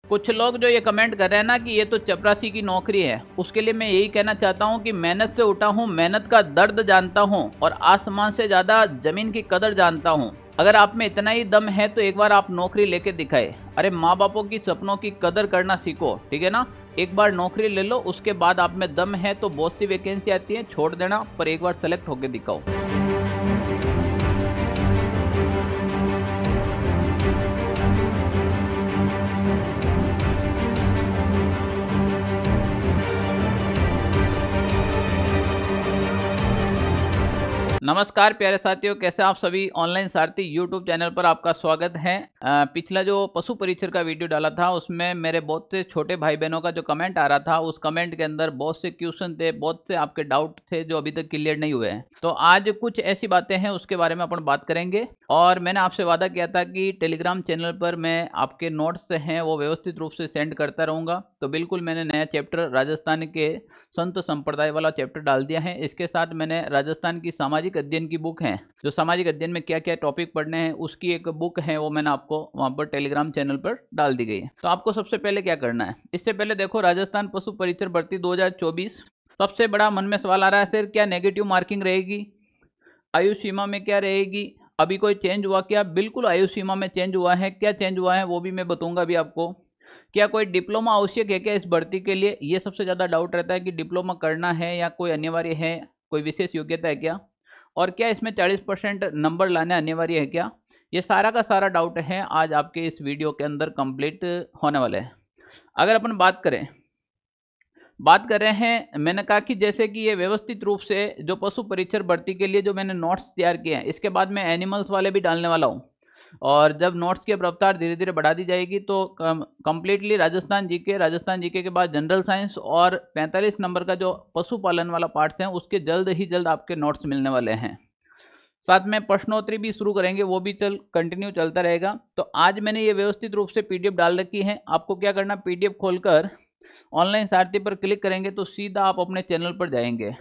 कुछ लोग जो ये कमेंट कर रहे हैं ना कि ये तो चपरासी की नौकरी है, उसके लिए मैं यही कहना चाहता हूँ कि मेहनत से उठा हूँ, मेहनत का दर्द जानता हूँ और आसमान से ज़्यादा ज़मीन की कदर जानता हूँ। अगर आप में इतना ही दम है तो एक बार आप नौकरी लेके दिखाए। अरे माँ बापों की सपनों की कदर करना सीखो, ठीक है ना। एक बार नौकरी ले लो, उसके बाद आप में दम है तो बहुत सी वैकेंसी आती है, छोड़ देना, पर एक बार सेलेक्ट होके दिखाओ। नमस्कार प्यारे साथियों, कैसे आप सभी। ऑनलाइन सारथी यूट्यूब चैनल पर आपका स्वागत है। पिछला जो पशु परीक्षण का वीडियो डाला था उसमें मेरे बहुत से छोटे भाई बहनों का जो कमेंट आ रहा था, उस कमेंट के अंदर बहुत से क्वेश्चन थे, बहुत से आपके डाउट थे जो अभी तक क्लियर नहीं हुए हैं। तो आज कुछ ऐसी बातें हैं उसके बारे में अपन बात करेंगे। और मैंने आपसे वादा किया था कि टेलीग्राम चैनल पर मैं आपके नोट्स हैं वो व्यवस्थित रूप से सेंड करता रहूँगा। तो बिल्कुल मैंने नया चैप्टर राजस्थान के संत संप्रदाय वाला चैप्टर डाल दिया है। इसके साथ मैंने राजस्थान की सामाजिक अध्ययन की बुक है, जो सामाजिक अध्ययन में क्या क्या टॉपिक पढ़ने हैं उसकी एक बुक है, वो मैंने आपको वहां पर टेलीग्राम चैनल पर डाल दी गई है। तो आपको सबसे पहले क्या करना है, इससे पहले देखो राजस्थान पशु परीक्षण भर्ती 2024। सबसे बड़ा मन में सवाल आ रहा है, सर क्या नेगेटिव मार्किंग रहेगी, आयु सीमा में क्या रहेगी, अभी कोई चेंज हुआ क्या। बिल्कुल आयु सीमा में चेंज हुआ है। क्या चेंज हुआ है वो भी मैं बताऊंगा अभी आपको। क्या कोई डिप्लोमा आवश्यक है क्या इस भर्ती के लिए, ये सबसे ज़्यादा डाउट रहता है कि डिप्लोमा करना है या कोई अनिवार्य है, कोई विशेष योग्यता है क्या, और क्या इसमें 40% नंबर लाने अनिवार्य है क्या। ये सारा का सारा डाउट है आज आपके इस वीडियो के अंदर कंप्लीट होने वाले हैं। अगर अपन बात कर रहे हैं, मैंने कहा कि जैसे कि ये व्यवस्थित रूप से जो पशु परीक्षण भर्ती के लिए जो मैंने नोट्स तैयार किए हैं, इसके बाद मैं एनिमल्स वाले भी डालने वाला हूँ। और जब नोट्स की रफ्तार धीरे धीरे बढ़ा दी जाएगी तो कंप्लीटली राजस्थान जीके के बाद जनरल साइंस और 45 नंबर का जो पशुपालन वाला पार्ट है उसके जल्द ही जल्द आपके नोट्स मिलने वाले हैं। साथ में प्रश्नोत्तरी भी शुरू करेंगे, वो भी कंटिन्यू चलता रहेगा। तो आज मैंने ये व्यवस्थित रूप से पीडीएफ डाल रखी है। आपको क्या करना, पीडीएफ खोलकर ऑनलाइन सारथी पर क्लिक करेंगे तो सीधा आप अपने चैनल पर जाएंगे,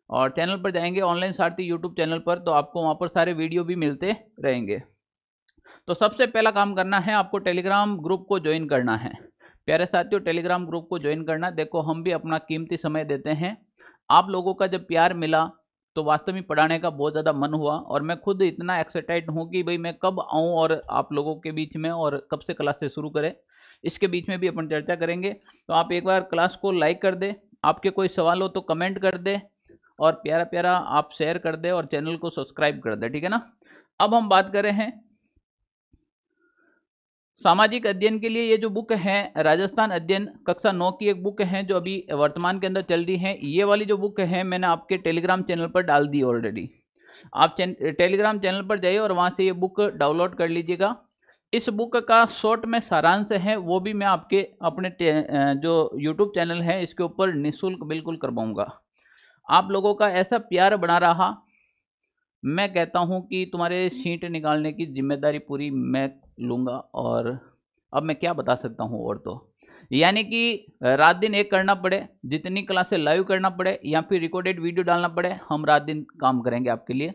और चैनल पर जाएंगे ऑनलाइन सारथी यूट्यूब चैनल पर, तो आपको वहाँ पर सारे वीडियो भी मिलते रहेंगे। तो सबसे पहला काम करना है, आपको टेलीग्राम ग्रुप को ज्वाइन करना है। प्यारे साथियों, टेलीग्राम ग्रुप को ज्वाइन करना। देखो हम भी अपना कीमती समय देते हैं। आप लोगों का जब प्यार मिला तो वास्तव में पढ़ाने का बहुत ज़्यादा मन हुआ, और मैं खुद इतना एक्साइटेड हूँ कि भाई मैं कब आऊँ और आप लोगों के बीच में, और कब से क्लास से शुरू करें, इसके बीच में भी अपन चर्चा करेंगे। तो आप एक बार क्लास को लाइक कर दे, आपके कोई सवाल हो तो कमेंट कर दे, और प्यारा प्यारा आप शेयर कर दे और चैनल को सब्सक्राइब कर दे, ठीक है ना। अब हम बात कर रहे हैं सामाजिक अध्ययन के लिए। ये जो बुक है राजस्थान अध्ययन कक्षा 9 की एक बुक है जो अभी वर्तमान के अंदर चल रही है। ये वाली जो बुक है मैंने आपके टेलीग्राम चैनल पर डाल दी ऑलरेडी। आप टेलीग्राम चैनल पर जाइए और वहां से ये बुक डाउनलोड कर लीजिएगा। इस बुक का शॉर्ट में सारांश है, वो भी मैं आपके अपने जो यूट्यूब चैनल है इसके ऊपर निःशुल्क बिल्कुल करवाऊंगा। आप लोगों का ऐसा प्यार बना रहा, मैं कहता हूं कि तुम्हारे सीट निकालने की जिम्मेदारी पूरी मैं लूंगा। और अब मैं क्या बता सकता हूं, और तो यानी कि रात दिन एक करना पड़े, जितनी क्लासें लाइव करना पड़े या फिर रिकॉर्डेड वीडियो डालना पड़े, हम रात दिन काम करेंगे आपके लिए।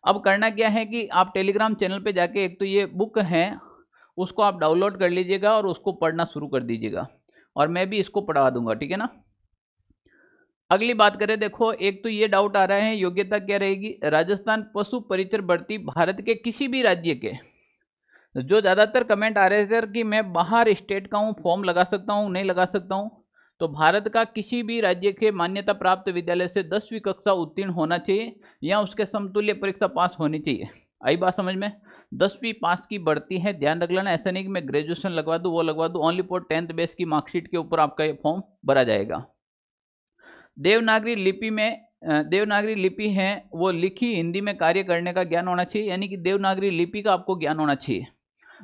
अब करना क्या है कि आप टेलीग्राम चैनल पे जाके एक तो ये बुक है उसको आप डाउनलोड कर लीजिएगा और उसको पढ़ना शुरू कर दीजिएगा, और मैं भी इसको पढ़ा दूंगा, ठीक है ना। अगली बात करें, देखो एक तो ये डाउट आ रहा है योग्यता क्या रहेगी। राजस्थान पशु परीक्षण भर्ती भारत के किसी भी राज्य के, जो ज़्यादातर कमेंट आ रहे थे कि मैं बाहर स्टेट का हूँ, फॉर्म लगा सकता हूँ नहीं लगा सकता हूँ, तो भारत का किसी भी राज्य के मान्यता प्राप्त विद्यालय से 10वीं कक्षा उत्तीर्ण होना चाहिए या उसके समतुल्य परीक्षा पास होनी चाहिए। आई बात समझ में। 10वीं पास की बढ़ती है, ध्यान रख लेना। ऐसा नहीं कि मैं ग्रेजुएशन लगवा दूँ वो लगवा दूँ, ओनली फॉर 10th बेस की मार्कशीट के ऊपर आपका ये फॉर्म भरा जाएगा। देवनागरी लिपि है वो लिखी हिंदी में कार्य करने का ज्ञान होना चाहिए, यानी कि देवनागरी लिपि का आपको ज्ञान होना चाहिए।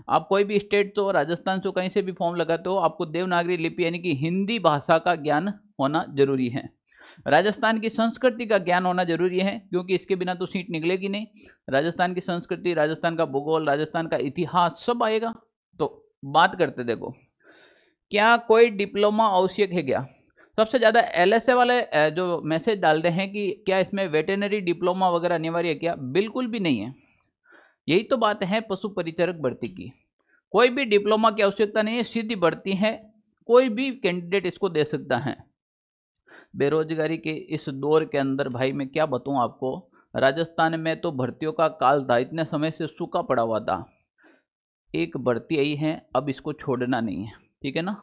आप कोई भी स्टेट तो राजस्थान से कहीं से भी फॉर्म लगाते हो, आपको देवनागरी लिपि यानी कि हिंदी भाषा का ज्ञान होना जरूरी है। राजस्थान की संस्कृति का ज्ञान होना जरूरी है, क्योंकि इसके बिना तो सीट निकलेगी नहीं। राजस्थान की संस्कृति, राजस्थान का भूगोल, राजस्थान का इतिहास सब आएगा। तो बात करते, देखो क्या कोई डिप्लोमा आवश्यक है क्या। सबसे ज़्यादा एलएसए वाले जो मैसेज डाल रहे हैं कि क्या इसमें वेटेनरी डिप्लोमा वगैरह अनिवार्य है क्या, बिल्कुल भी नहीं है। यही तो बात है पशु परिचारक भर्ती की। कोई भी डिप्लोमा की आवश्यकता नहीं है, सीधी भर्ती है, कोई भी कैंडिडेट इसको दे सकता है। बेरोजगारी के इस दौर के अंदर भाई मैं क्या बताऊं आपको, राजस्थान में तो भर्तियों का काल था, इतने समय से सूखा पड़ा हुआ था। एक भर्ती आई है, अब इसको छोड़ना नहीं है, ठीक है ना।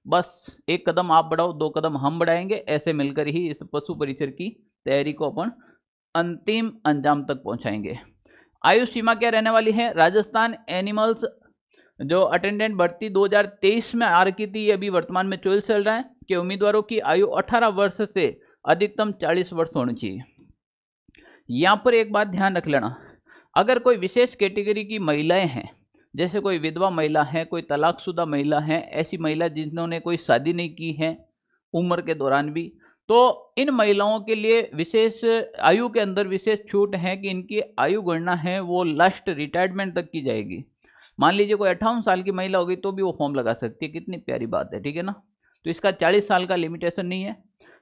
बस एक कदम आप बढ़ाओ, 2 कदम हम बढ़ाएंगे, ऐसे मिलकर ही इस पशु परिचर की तैयारी को अपन अंतिम अंजाम तक पहुंचाएंगे। आयु सीमा क्या रहने वाली है? राजस्थान एनिमल्स जो अटेंडेंट भर्ती 2023 में आ रखी थी, ये अभी वर्तमान में 24 चल रहा है कि उम्मीदवारों की आयु 18 वर्ष से अधिकतम 40 वर्ष होनी चाहिए। यहां पर एक बात ध्यान रख लेना, अगर कोई विशेष कैटेगरी की महिलाएं हैं, जैसे कोई विधवा महिला है, कोई तलाकशुदा महिला है, ऐसी महिला जिन्होंने कोई शादी नहीं की है उम्र के दौरान भी, तो इन महिलाओं के लिए विशेष आयु के अंदर विशेष छूट है कि इनकी आयु गणना है वो लास्ट रिटायरमेंट तक की जाएगी। मान लीजिए कोई 58 साल की महिला होगी तो भी वो फॉर्म लगा सकती है, कितनी प्यारी बात है, ठीक है ना। तो इसका 40 साल का लिमिटेशन नहीं है,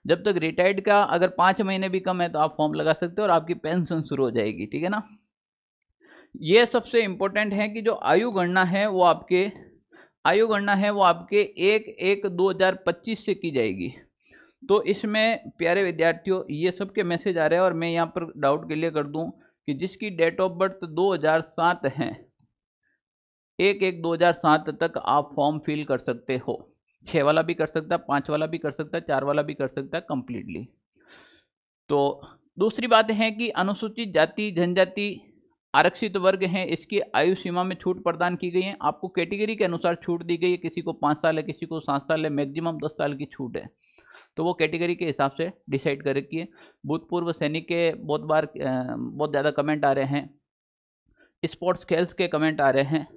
जब तक रिटायर्ड का अगर 5 महीने भी कम है तो आप फॉर्म लगा सकते हो और आपकी पेंशन शुरू हो जाएगी, ठीक है ना। ये सबसे इंपॉर्टेंट है कि जो आयु गणना है वो आपके 1/1/2025 से की जाएगी। तो इसमें प्यारे विद्यार्थियों ये सब के मैसेज आ रहे हैं, और मैं यहाँ पर डाउट क्लियर कर दूं कि जिसकी डेट ऑफ बर्थ 2007 है, 1/1/2007 तक आप फॉर्म फिल कर सकते हो। 6 वाला भी कर सकता है, 5 वाला भी कर सकता है, 4 वाला भी कर सकता है कंप्लीटली। तो दूसरी बात है कि अनुसूचित जाति जनजाति आरक्षित वर्ग हैं, इसकी आयु सीमा में छूट प्रदान की गई है। आपको कैटेगरी के अनुसार छूट दी गई है, किसी को 5 साल है, किसी को 7 साल है, मैक्सिमम 10 साल की छूट है। तो वो कैटेगरी के हिसाब से डिसाइड कर रखी है। भूतपूर्व सैनिक के बहुत ज़्यादा कमेंट आ रहे हैं, स्पोर्ट्स खेल्स के कमेंट आ रहे हैं,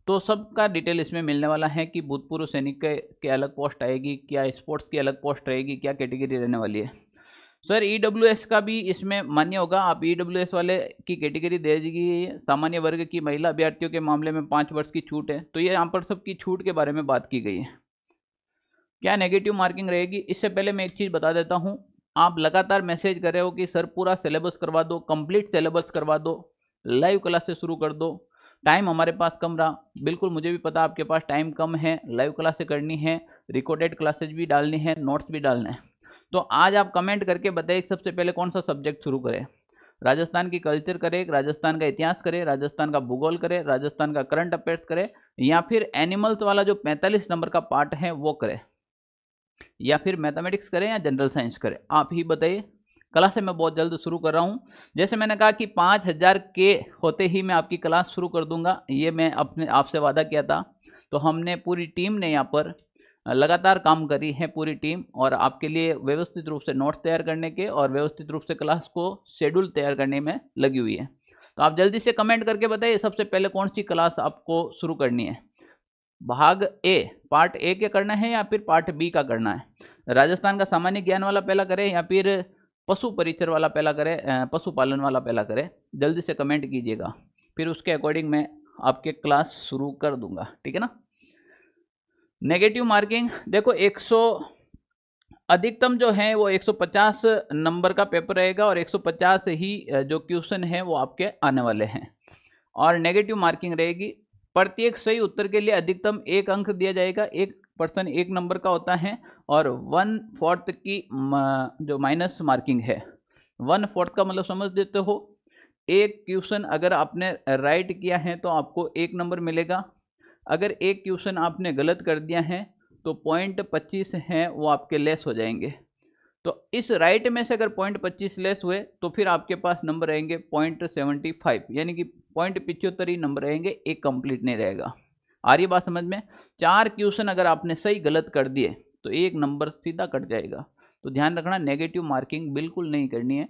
तो सबका डिटेल इसमें मिलने वाला है कि भूतपूर्व सैनिक के अलग पोस्ट आएगी, क्या स्पोर्ट्स की अलग पोस्ट रहेगी, क्या कैटेगरी रहने वाली है। सर ईडब्ल्यूएस का भी इसमें मान्य होगा, आप ईडब्ल्यूएस वाले की कैटेगरी दे दीजिए। सामान्य वर्ग की महिला अभ्यर्थियों के मामले में 5 वर्ष की छूट है। तो ये यहाँ पर सबकी छूट के बारे में बात की गई है। क्या नेगेटिव मार्किंग रहेगी? इससे पहले मैं एक चीज़ बता देता हूँ, आप लगातार मैसेज कर रहे हो कि सर पूरा सिलेबस करवा दो, कंप्लीट सिलेबस करवा दो, लाइव क्लासेस शुरू कर दो। टाइम हमारे पास कम रहा, बिल्कुल मुझे भी पता आपके पास टाइम कम है, लाइव क्लासेस करनी है, रिकॉर्डेड क्लासेज भी डालनी है, नोट्स भी डालने हैं। तो आज आप कमेंट करके बताइए सबसे पहले कौन सा सब्जेक्ट शुरू करें। राजस्थान की कल्चर करें, राजस्थान का इतिहास करें, राजस्थान का भूगोल करें, राजस्थान का करंट अफेयर्स करें, या फिर एनिमल्स वाला जो 45 नंबर का पार्ट है वो करें, या फिर मैथमेटिक्स करें या जनरल साइंस करें, आप ही बताइए। क्लास मैं बहुत जल्द शुरू कर रहा हूँ। जैसे मैंने कहा कि 5000 के होते ही मैं आपकी क्लास शुरू कर दूंगा, ये मैं अपने आपसे वादा किया था। तो हमने पूरी टीम ने यहाँ पर लगातार काम करी है, पूरी टीम, और आपके लिए व्यवस्थित रूप से नोट्स तैयार करने के और व्यवस्थित रूप से क्लास को शेड्यूल तैयार करने में लगी हुई है। तो आप जल्दी से कमेंट करके बताइए सबसे पहले कौन सी क्लास आपको शुरू करनी है। भाग ए, पार्ट ए के करना है या फिर पार्ट बी का करना है? राजस्थान का सामान्य ज्ञान वाला पहला करें या फिर पशु परिचर वाला पहला करें, पशुपालन वाला पहला करें? जल्दी से कमेंट कीजिएगा, फिर उसके अकॉर्डिंग मैं आपके क्लास शुरू कर दूंगा, ठीक है ना। नेगेटिव मार्किंग देखो, 100 अधिकतम जो है वो 150 नंबर का पेपर रहेगा, और 150 ही जो क्वेश्चन है वो आपके आने वाले हैं। और नेगेटिव मार्किंग रहेगी, प्रत्येक सही उत्तर के लिए अधिकतम 1 अंक दिया जाएगा। 1% 1 नंबर का होता है, और 1/4 की जो माइनस मार्किंग है, 1/4 का मतलब समझ देते हो, एक क्वेश्चन अगर आपने राइट किया है तो आपको 1 नंबर मिलेगा। अगर एक क्वेश्चन आपने गलत कर दिया है तो 0.25 हैं वो आपके लेस हो जाएंगे। तो इस राइट में से अगर 0.25 लेस हुए तो फिर आपके पास नंबर रहेंगे 0.75, यानी कि 0.75 ही नंबर रहेंगे, एक कंप्लीट नहीं रहेगा। आ रही बात समझ में? 4 क्वेश्चन अगर आपने सही गलत कर दिए तो 1 नंबर सीधा कट जाएगा। तो ध्यान रखना, नेगेटिव मार्किंग बिल्कुल नहीं करनी है,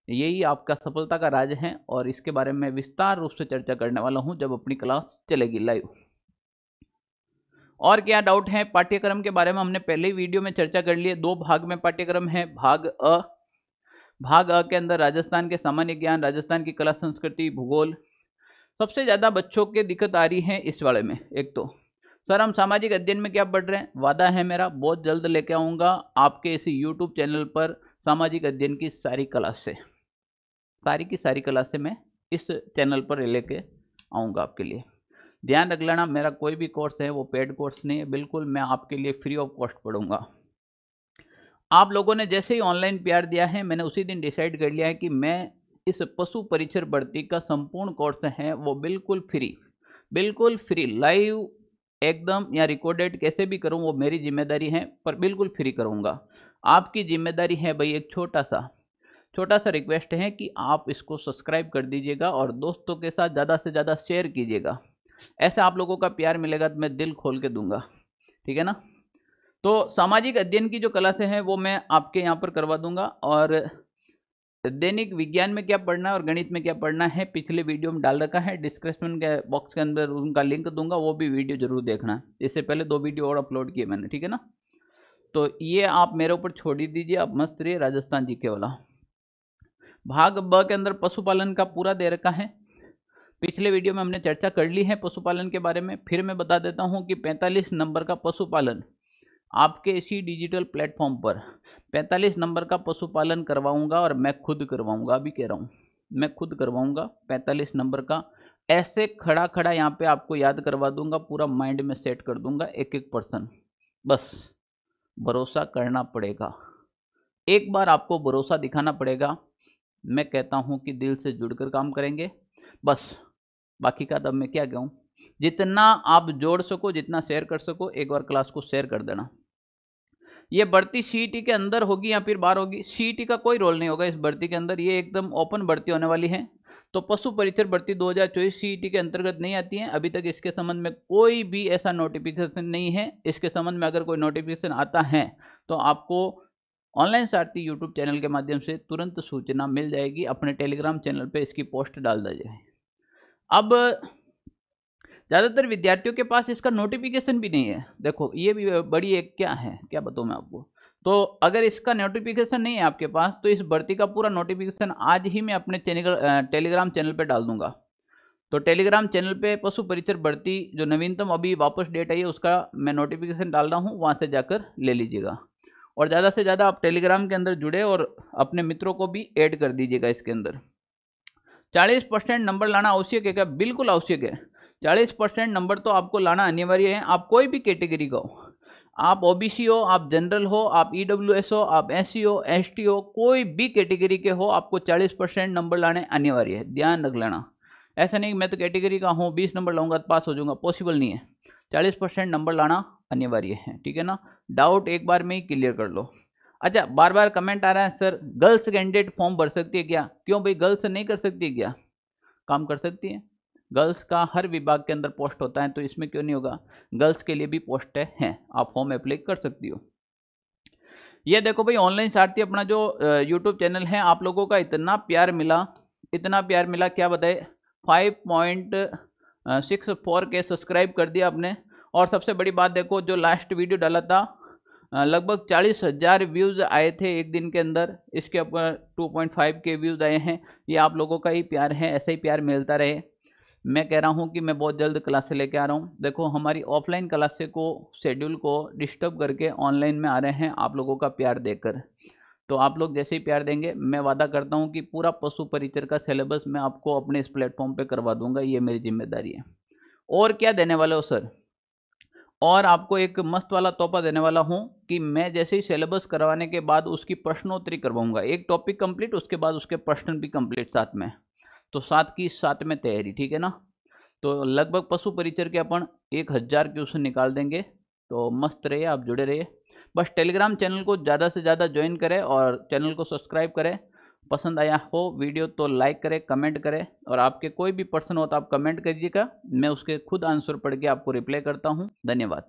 यही आपका सफलता का राज है, और इसके बारे में विस्तार रूप से चर्चा करने वाला हूं जब अपनी क्लास चलेगी लाइव। और क्या डाउट है? पाठ्यक्रम के बारे में हमने पहले ही वीडियो में चर्चा कर ली है। 2 भाग में पाठ्यक्रम है। भाग अ के अंदर राजस्थान के सामान्य ज्ञान, राजस्थान की कला संस्कृति, भूगोल। सबसे ज्यादा बच्चों के दिक्कत आ रही है इस वाले में। एक तो सर हम सामाजिक अध्ययन में क्या पढ़ रहे हैं, वादा है मेरा बहुत जल्द लेके आऊंगा आपके इसी यूट्यूब चैनल पर सामाजिक अध्ययन की सारी क्लास से, सारी की सारी क्लास से मैं इस चैनल पर लेके आऊंगा आपके लिए। ध्यान रख लेना, मेरा कोई भी कोर्स है वो पेड कोर्स नहीं है, बिल्कुल मैं आपके लिए फ्री ऑफ कॉस्ट पढ़ूंगा। आप लोगों ने जैसे ही ऑनलाइन प्यार दिया है, मैंने उसी दिन डिसाइड कर लिया है कि मैं इस पशु परिचर भर्ती का संपूर्ण कोर्स है वो बिल्कुल फ्री लाइव एकदम या रिकॉर्डेड कैसे भी करूं वो मेरी जिम्मेदारी है, पर बिल्कुल फ्री करूंगा। आपकी जिम्मेदारी है भाई, एक छोटा सा रिक्वेस्ट है कि आप इसको सब्सक्राइब कर दीजिएगा और दोस्तों के साथ ज़्यादा से ज़्यादा शेयर कीजिएगा। ऐसे आप लोगों का प्यार मिलेगा तो मैं दिल खोल के दूंगा, ठीक है ना। तो सामाजिक अध्ययन की जो क्लासें हैं वो मैं आपके यहाँ पर करवा दूंगा, और दैनिक विज्ञान में क्या पढ़ना है और गणित में क्या पढ़ना है पिछले वीडियो में डाल रखा है, डिस्क्रिप्शन के बॉक्स के अंदर उनका लिंक दूंगा, वो भी वीडियो जरूर देखना। इससे पहले 2 वीडियो और अपलोड किए मैंने, ठीक है ना। तो ये आप मेरे ऊपर छोड़ ही दीजिए, आप मस्त रहिए राजस्थान जीके वाला। भाग ब के अंदर पशुपालन का पूरा दे रखा है, पिछले वीडियो में हमने चर्चा कर ली है पशुपालन के बारे में। फिर मैं बता देता हूं कि 45 नंबर का पशुपालन आपके इसी डिजिटल प्लेटफॉर्म पर 45 नंबर का पशुपालन करवाऊंगा, और मैं खुद करवाऊंगा, अभी कह रहा हूं मैं खुद करवाऊंगा 45 नंबर का। ऐसे खड़ा खड़ा यहाँ पे आपको याद करवा दूंगा, पूरा माइंड में सेट कर दूंगा एक पर्सन। बस भरोसा करना पड़ेगा, एक बार आपको भरोसा दिखाना पड़ेगा। मैं कहता हूं कि दिल से जुड़कर काम करेंगे, बस बाकी का तब मैं क्या कहूं। जितना आप जोड़ सको, जितना शेयर कर सको, एक बार क्लास को शेयर कर देना। ये भर्ती सीईटी के अंदर होगी या फिर बाहर होगी, सीईटी का कोई रोल नहीं होगा इस भर्ती के अंदर, ये एकदम ओपन भर्ती होने वाली है। तो पशु परिचर भर्ती 2024 सीईटी के अंतर्गत नहीं आती है। अभी तक इसके संबंध में कोई भी ऐसा नोटिफिकेशन नहीं है। इसके संबंध में अगर कोई नोटिफिकेशन आता है तो आपको ऑनलाइन सारथी यूट्यूब चैनल के माध्यम से तुरंत सूचना मिल जाएगी, अपने टेलीग्राम चैनल पे इसकी पोस्ट डाल दी जाए। अब ज़्यादातर विद्यार्थियों के पास इसका नोटिफिकेशन भी नहीं है। देखो ये भी बड़ी एक क्या है, क्या बताऊँ मैं आपको। तो अगर इसका नोटिफिकेशन नहीं है आपके पास, तो इस भर्ती का पूरा नोटिफिकेशन आज ही मैं अपने टेलीग्राम चैनल पे डाल दूंगा। तो टेलीग्राम चैनल पे पशु परिचर भर्ती जो नवीनतम अभी वापस डेट आई है उसका मैं नोटिफिकेशन डाल रहा हूँ, वहाँ से जाकर ले लीजिएगा। और ज़्यादा से ज़्यादा आप टेलीग्राम के अंदर जुड़े और अपने मित्रों को भी ऐड कर दीजिएगा इसके अंदर। 40% नंबर लाना आवश्यक है क्या? बिल्कुल आवश्यक है। 40% नंबर तो आपको लाना अनिवार्य है। आप कोई भी कैटेगरी का हो, आप ओबीसी हो, आप जनरल हो, आप ईडब्ल्यूएस हो, आप एससी हो, एसटी हो, कोई भी कैटेगरी के हो, आपको 40% नंबर लाने अनिवार्य है। ध्यान रख लेना, ऐसा नहीं मैं तो कैटेगरी का हूँ 20 नंबर लाऊंगा तो पास हो जाऊंगा, पॉसिबल नहीं है। 40% नंबर लाना अनिवार्य है, ठीक है ना। डाउट एक बार में ही क्लियर कर लो। अच्छा, बार बार कमेंट आ रहा है सर गर्ल्स कैंडिडेट फॉर्म भर सकती है क्या? क्यों भाई, गर्ल्स नहीं कर सकती क्या? काम कर सकती है। गर्ल्स का हर विभाग के अंदर पोस्ट होता है, तो इसमें क्यों नहीं होगा। गर्ल्स के लिए भी पोस्ट है, आप फॉर्म अप्लाई कर सकती हो। ये देखो भाई, ऑनलाइन सारथी अपना जो यूट्यूब चैनल है, आप लोगों का इतना प्यार मिला, क्या बताए। 5.64 के सब्सक्राइब कर दिया आपने। और सबसे बड़ी बात देखो, जो लास्ट वीडियो डाला था लगभग 40,000 व्यूज़ आए थे एक दिन के अंदर, इसके ऊपर 2.5 के व्यूज़ आए हैं। ये आप लोगों का ही प्यार है, ऐसे ही प्यार मिलता रहे। मैं कह रहा हूँ कि मैं बहुत जल्द क्लास लेके आ रहा हूँ। देखो हमारी ऑफलाइन क्लासे को शेड्यूल को डिस्टर्ब करके ऑनलाइन में आ रहे हैं आप लोगों का प्यार देकर। तो आप लोग जैसे ही प्यार देंगे, मैं वादा करता हूँ कि पूरा पशु परिचर का सिलेबस मैं आपको अपने इस प्लेटफॉर्म पे करवा दूंगा, ये मेरी जिम्मेदारी है। और क्या देने वाले हो सर? और आपको एक मस्त वाला तोहफा देने वाला हूं कि मैं जैसे ही सिलेबस करवाने के बाद उसकी प्रश्नोत्तरी करवाऊंगा। एक टॉपिक कंप्लीट, उसके बाद उसके प्रश्न भी कंप्लीट साथ में, तो साथ की साथ में तैयारी, ठीक है ना। तो लगभग पशु परिचर के अपन 1000 क्वेश्चन निकाल देंगे। तो मस्त रहिए, आप जुड़े रहिए। बस टेलीग्राम चैनल को ज़्यादा से ज़्यादा ज्वाइन करें और चैनल को सब्सक्राइब करें। पसंद आया हो वीडियो तो लाइक करें, कमेंट करें, और आपके कोई भी पर्सन हो तो आप कमेंट करिएगा, मैं उसके खुद आंसर पढ़ के आपको रिप्लाई करता हूँ। धन्यवाद।